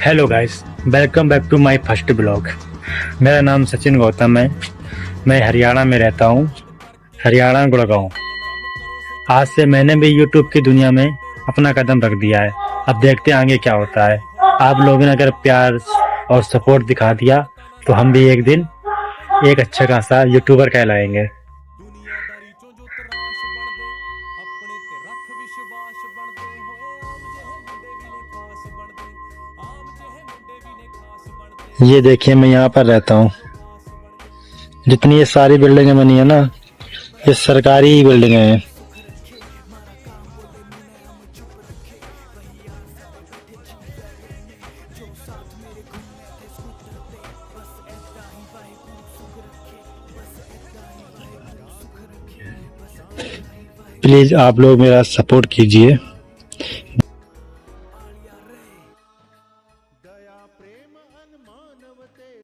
Hello guys, welcome back to my first blog. मेरा नाम सचिन गौतम है। मैं हरियाणा में रहता हूँ, हरियाणा गुड़गांव। आज से मैंने भी यूट्यूब की दुनिया में अपना कदम रख दिया है। अब देखते हैं आगे क्या होता है। आप लोगों ने अगर प्यार और सपोर्ट दिखा दिया तो हम भी एक दिन एक अच्छा खासा यूट्यूबर कहलाएंगे। ये देखिए, मैं यहाँ पर रहता हूँ। जितनी ये सारी बिल्डिंगें बनी है ना, ये सरकारी बिल्डिंगें हैं। प्लीज आप लोग मेरा सपोर्ट कीजिए।